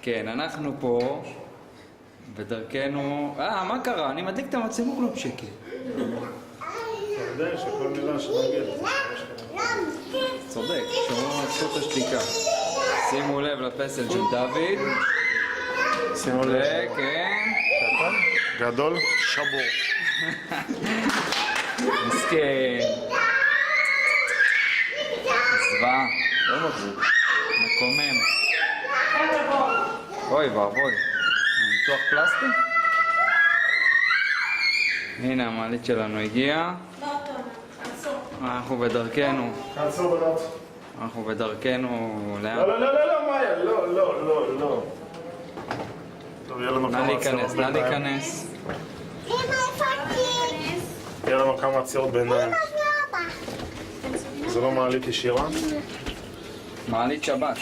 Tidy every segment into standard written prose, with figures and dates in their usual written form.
כן, אנחנו פה בדרכנו... מה קרה? אני מדליק את המצלמה לא בשקט. אתה יודע שכל מילה שנגיד. צודק, שומרים על זכות השתיקה. שימו לב לפסל של דוד. שימו לב. כן. גדול, שבור. מסכן. זוועה. לא מחזיק. מקומם. אוי ואבוי. ניתוח פלסטי? הנה המעלית שלנו הגיעה. אנחנו בדרכנו. כנסו בנות. אנחנו בדרכנו לאן? לא, לא, לא, לא, לא, מאיה, לא, לא, לא, לא. טוב, יהיה לנו נא כמה להיכנס, עצירות נא ביניים. להיכנס. יהיה לנו כמה עצירות ביניים. זה לא מעלית ישירה? מעלית שבת.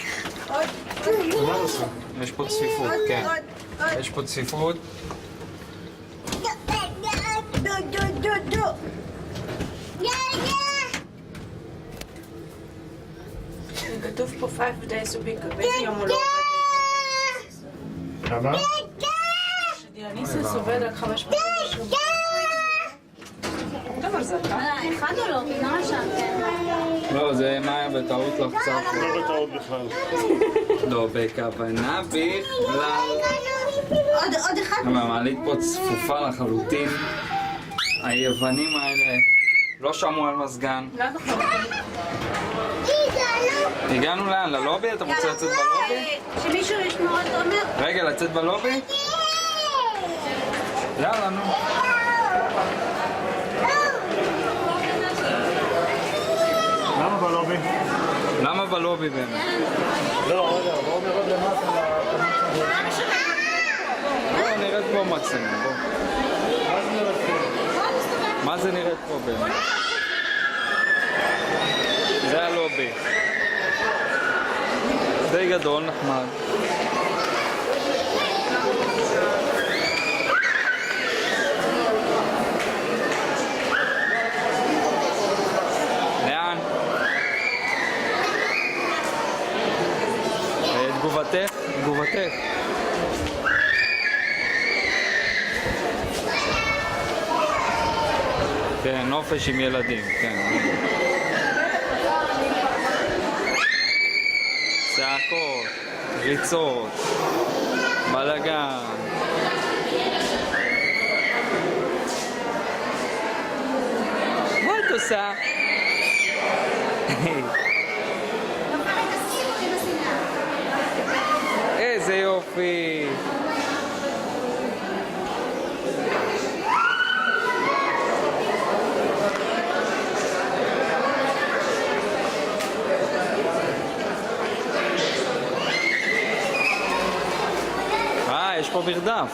מה עושה? יש פה צפיפות, כן. יש פה צפיפות. כתוב פה 5 days a week, באיזה יום הוא לא עובד? כמה? שדיאניסס עובד רק 5 פעמים בשבוע. טוב, אז אתה? אחד או לא? נראה שם, כן. לא, זה מאיה בטעות לחצה פה. לא בטעות בכלל. לא, בכוונה בכלל. עוד אחד? המעלית פה צפופה לחלוטין. היוונים האלה לא שמעו על מזגן. הגענו לאן? ללובי? אתה רוצה לצאת בלובי? שמישהו ישמור את עומר? רגע, לצאת בלובי? יאללה, נו. למה בלובי? למה בלובי באמת? לא, רגע, בואו נרד למטה. בואו נרד פה מקסימום, בואו. מה זה נראית פה באמת? זה הלובי. די גדול, נחמד. לאן? תגובתך? תגובתך. כן, נופש עם ילדים, כן. צעקות, ריצות, בלגן. מה את עושה? איזה יופי. יש פה מרדף.